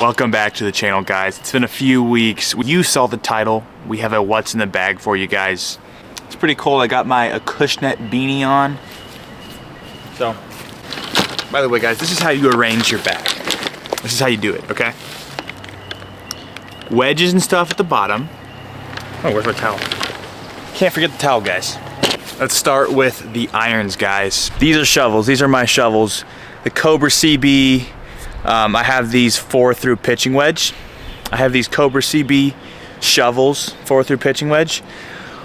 Welcome back to the channel, guys. It's been a few weeks. You saw the title. We have a what's in the bag for you guys. It's pretty cool. I got my Acushnet beanie on. So, by the way, guys, this is how you arrange your bag. This is how you do it, okay? Wedges and stuff at the bottom. Oh, where's my towel? Can't forget the towel, guys. Let's start with the irons, guys. These are shovels. These are my shovels. The Cobra CB. I have these 4-through pitching wedge. I have these Cobra CB shovels, 4-through pitching wedge.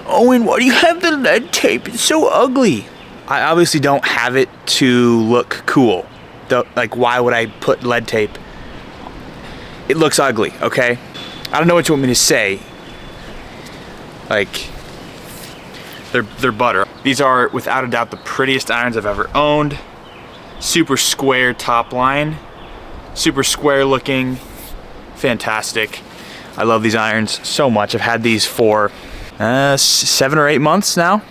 Owen, why do you have the lead tape? It's so ugly. I obviously don't have it to look cool. Like, why would I put lead tape? It looks ugly, okay? I don't know what you want me to say. Like, they're butter. These are, without a doubt, the prettiest irons I've ever owned. Super square top line. Super square looking, fantastic. I love these irons so much. I've had these for 7 or 8 months now.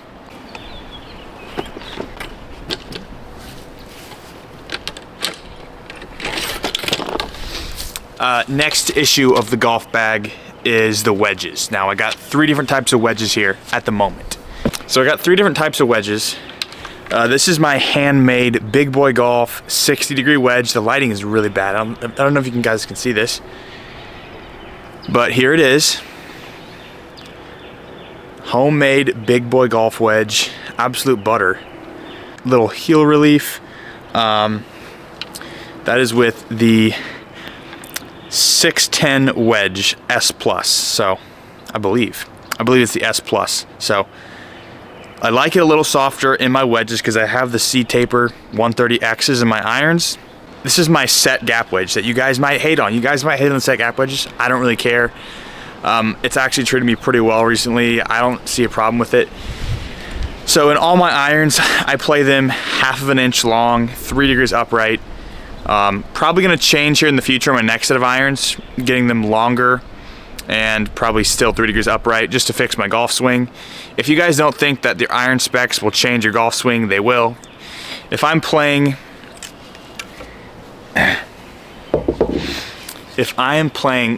Next issue of the golf bag is the wedges. Now I got 3 different types of wedges here at the moment. So I got 3 different types of wedges. This is my handmade Big Boy Golf 60-degree wedge. The lighting is really bad. I don't know if you guys can see this, but here it is. Homemade Big Boy Golf wedge, absolute butter. Little heel relief. That is with the 610 wedge S+. So I believe it's the S+. So I like it a little softer in my wedges because I have the C-Taper 130Xs in my irons. This is my set gap wedge that you guys might hate on. You guys might hate on the set gap wedges. I don't really care. It's actually treated me pretty well recently. I don't see a problem with it. So in all my irons, I play them 1/2 inch long, 3 degrees upright. Probably gonna change here in the future on my next set of irons, getting them longer and probably still 3 degrees upright just to fix my golf swing. If you guys don't think that the iron specs will change your golf swing, they will. If I'm playing,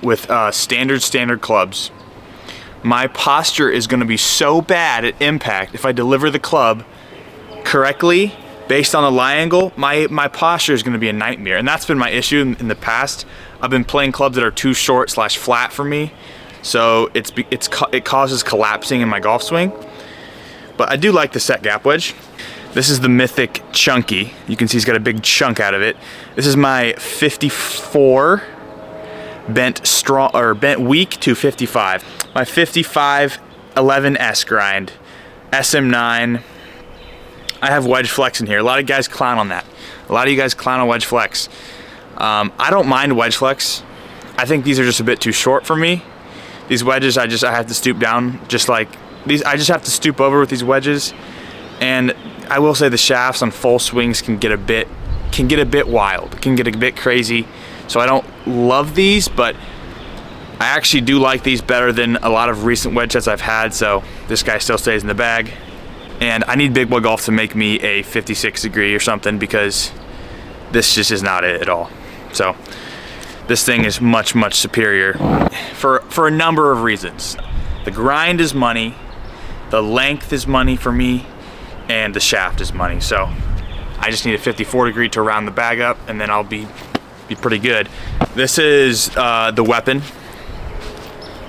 with standard clubs, my posture is gonna be so bad at impact. If I deliver the club correctly, based on the lie angle, my posture is gonna be a nightmare. And that's been my issue in the past. I've been playing clubs that are too short / flat for me. So it causes collapsing in my golf swing. But I do like the set gap wedge. This is the Mythic Chunky. You can see it's got a big chunk out of it. This is my 54 bent weak to 55. My 55 11S grind, SM9. I have wedge flex in here. A lot of guys clown on that. A lot of you guys clown on wedge flex. I don't mind wedge flex. I think these are just a bit too short for me. These wedges, I have to stoop down, just like these. I just have to stoop over with these wedges. And I will say the shafts on full swings can get a bit wild, can get a bit crazy. So I don't love these, but I actually do like these better than a lot of recent wedge sets I've had. So this guy still stays in the bag. And I need Big Boy Golf to make me a 56 degree or something, because this just is not it at all. So this thing is much, much superior for a number of reasons. The grind is money, the length is money for me, and the shaft is money. So I just need a 54 degree to round the bag up, and then I'll be pretty good. This is the weapon.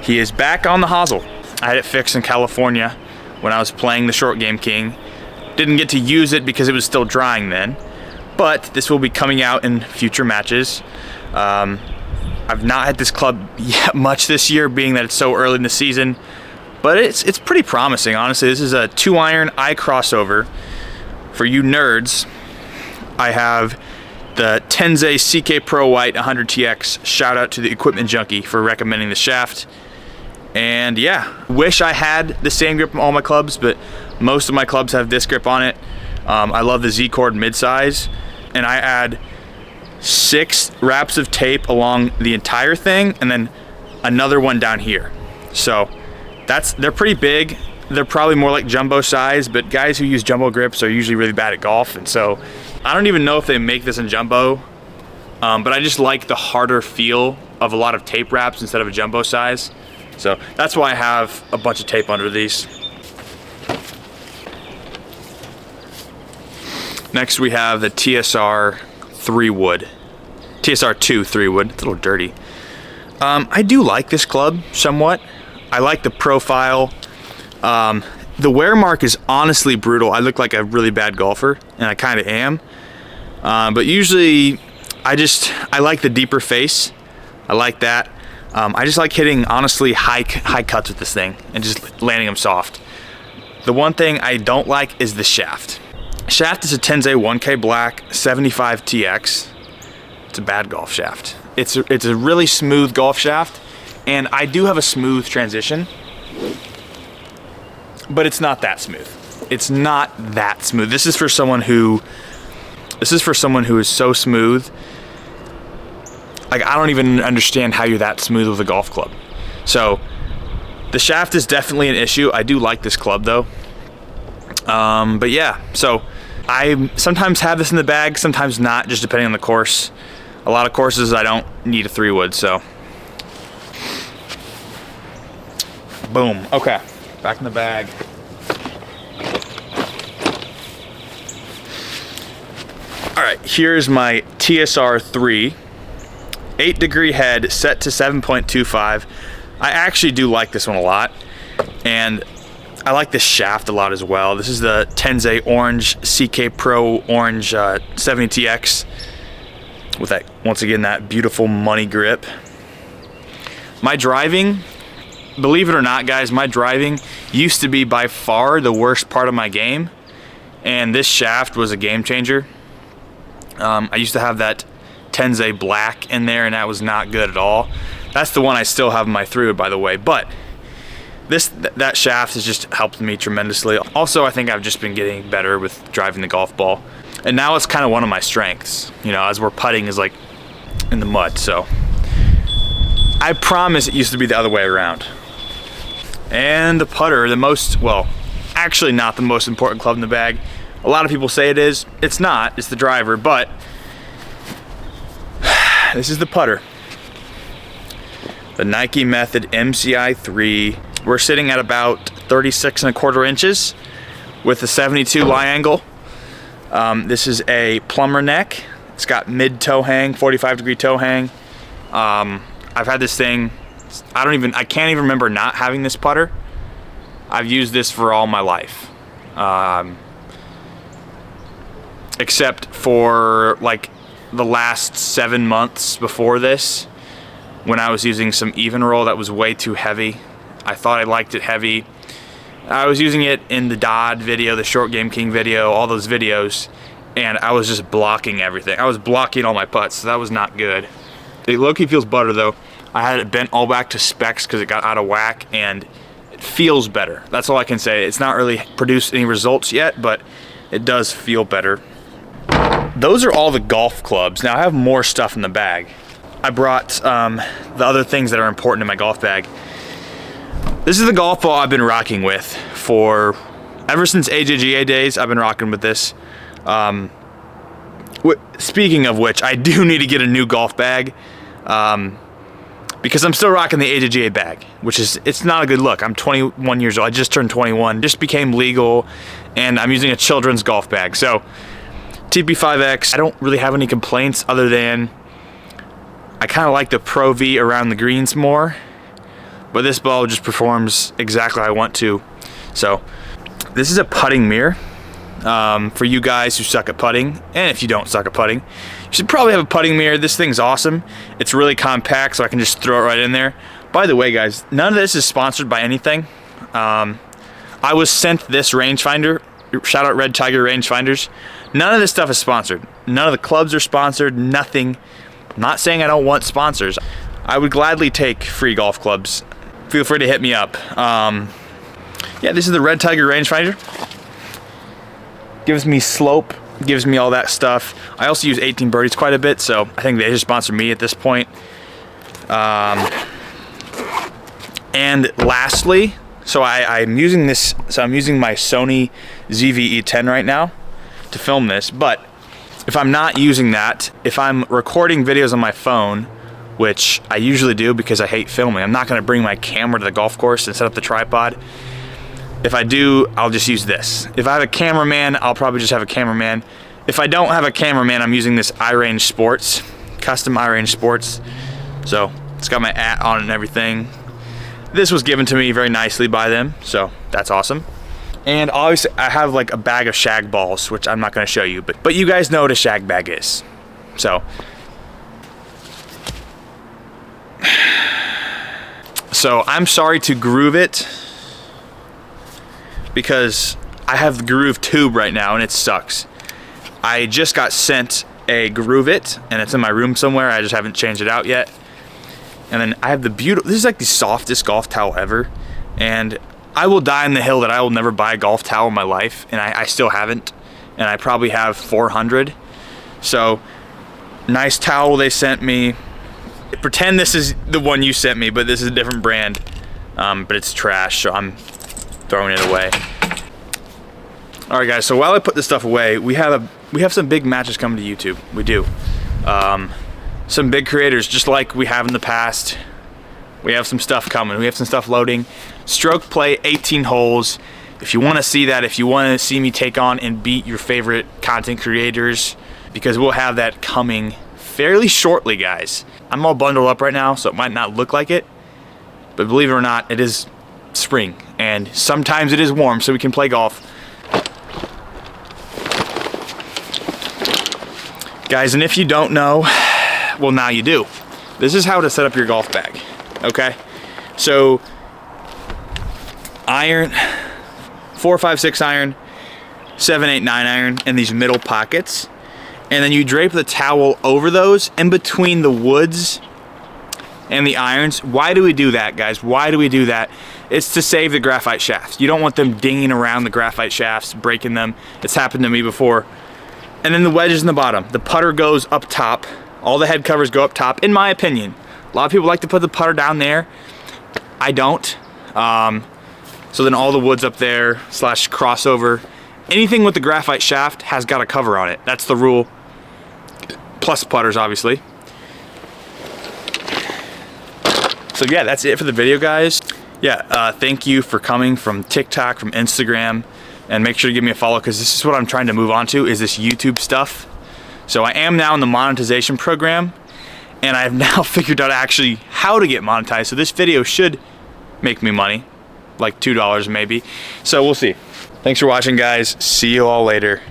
He is back on the hosel. I had it fixed in California when I was playing the Short Game King. Didn't get to use it because it was still drying then, but this will be coming out in future matches. I've not had this club yet much this year, being that it's so early in the season, but it's pretty promising, honestly. This is a 2-iron eye crossover. For you nerds, I have the Tensei CK Pro White 100TX. Shout out to the Equipment Junkie for recommending the shaft. And yeah, wish I had the same grip on all my clubs, but most of my clubs have this grip on it. I love the Z-Cord midsize, and I add 6 wraps of tape along the entire thing, and then another one down here. So they're pretty big. They're probably more like jumbo size, but guys who use jumbo grips are usually really bad at golf, and so I don't even know if they make this in jumbo, but I just like the harder feel of a lot of tape wraps instead of a jumbo size. So that's why I have a bunch of tape under these. Next we have the TSR 3 wood. TSR 2 3 wood, it's a little dirty. I do like this club somewhat. I like the profile. The wear mark is honestly brutal. I look like a really bad golfer, and I kind of am. But usually, I like the deeper face. I like that. I just like hitting, honestly, high cuts with this thing and just landing them soft. The one thing I don't like is the shaft. Shaft is a Tensei 1K black 75 TX. It's a bad golf shaft. It's a really smooth golf shaft, and I do have a smooth transition, but it's not that smooth. It's not that smooth. This is for someone who is so smooth. Like, I don't even understand how you're that smooth with a golf club. So the shaft is definitely an issue. I do like this club though. But yeah, so I sometimes have this in the bag, sometimes not, just depending on the course. A lot of courses I don't need a 3 wood, so. Boom, okay, back in the bag. All right, here's my TSR 3, 8-degree head set to 7.25. I actually do like this one a lot, and I like this shaft a lot as well. This is the Tensei Orange CK Pro Orange 70TX with that, once again, that beautiful money grip. My driving, believe it or not, guys, my driving used to be by far the worst part of my game, and this shaft was a game changer. I used to have that Tensei black in there, and that was not good at all. That's the one I still have in my 3 wood, by the way, but that shaft has just helped me tremendously. Also, I think I've just been getting better with driving the golf ball, and now it's kind of one of my strengths, you know, as we're putting is like in the mud. So I promise it used to be the other way around. And the putter, well, actually not the most important club in the bag. A lot of people say it is. It's not, it's the driver, but this is the putter. The Nike Method MCI 3. We're sitting at about 36¼ inches with a 72 lie angle. This is a plumber neck. It's got mid toe hang, 45-degree toe hang. I've had this thing, I can't even remember not having this putter. I've used this for all my life. Except for like the last 7 months before this, when I was using some even roll that was way too heavy. I thought I liked it heavy. I was using it in the Dodd video, the Short Game King video, all those videos, and I was just blocking everything. I was blocking all my putts, so that was not good. It low-key feels better though. I had it bent all back to specs because it got out of whack, and it feels better. That's all I can say. It's not really produced any results yet, but it does feel better. Those are all the golf clubs. Now I have more stuff in the bag. I brought the other things that are important in my golf bag. This is the golf ball I've been rocking with for ever since AJGA days. I've been rocking with this. Speaking of which, I do need to get a new golf bag because I'm still rocking the AJGA bag, which is, it's not a good look. I'm 21 years old. I just turned 21, just became legal, and I'm using a children's golf bag. So TP5X, I don't really have any complaints other than I kind of like the Pro V around the greens more, but this ball just performs exactly how I want to. So this is a putting mirror for you guys who suck at putting, and if you don't suck at putting, you should probably have a putting mirror. This thing's awesome. It's really compact, so I can just throw it right in there. By the way, guys, none of this is sponsored by anything. I was sent this rangefinder. Shout out Red Tiger Rangefinders. None of this stuff is sponsored. None of the clubs are sponsored, nothing. I'm not saying I don't want sponsors. I would gladly take free golf clubs. Feel free to hit me up. Yeah, this is the Red Tiger Rangefinder. Gives me slope, gives me all that stuff. I also use 18 birdies quite a bit, so I think they just sponsor me at this point. And lastly, I'm using my Sony ZV-E10 right now to film this, but if I'm not using that, if I'm recording videos on my phone which I usually do because I hate filming. I'm not gonna bring my camera to the golf course and set up the tripod. If I do, I'll just use this. If I have a cameraman, I'll probably just have a cameraman. If I don't have a cameraman, I'm using this iRange Sports, custom iRange Sports. So it's got my @ on it and everything. This was given to me very nicely by them, so that's awesome. And obviously I have like a bag of shag balls, which I'm not gonna show you, but you guys know what a shag bag is. So I'm sorry to groove it, because I have the groove tube right now and it sucks. I just got sent a Groove It and it's in my room somewhere. I just haven't changed it out yet. And then I have the beautiful, this is like the softest golf towel ever. And I will die on the hill that I will never buy a golf towel in my life. And I still haven't. And I probably have 400. So nice towel they sent me. Pretend this is the one you sent me, but this is a different brand. But it's trash, so I'm throwing it away. All right, guys. So while I put this stuff away, we have some big matches coming to YouTube. We do. Some big creators, just like we have in the past. We have some stuff coming. We have some stuff loading. Stroke play, 18 holes. If you want to see that, if you want to see me take on and beat your favorite content creators, because we'll have that coming fairly shortly, guys. I'm all bundled up right now, so it might not look like it, but believe it or not, it is spring, and sometimes it is warm, so we can play golf. Guys, and if you don't know, well, now you do. This is how to set up your golf bag, okay? So, iron, 4, 5, 6 iron, 7, 8, 9 iron in these middle pockets. And then you drape the towel over those in between the woods and the irons. Why do we do that, guys? Why do we do that? It's to save the graphite shafts. You don't want them dinging around the graphite shafts, breaking them. It's happened to me before. And then the wedge is in the bottom. The putter goes up top. All the head covers go up top, in my opinion. A lot of people like to put the putter down there. I don't. So then all the wood's up there, / crossover. Anything with the graphite shaft has got a cover on it. That's the rule. Plus putters, obviously. So yeah, that's it for the video, guys. Yeah, thank you for coming from TikTok, from Instagram, and make sure to give me a follow, because this is what I'm trying to move on to, is this YouTube stuff. So I am now in the monetization program, and I have now figured out actually how to get monetized. So this video should make me money, like $2 maybe. So we'll see. Thanks for watching, guys. See you all later.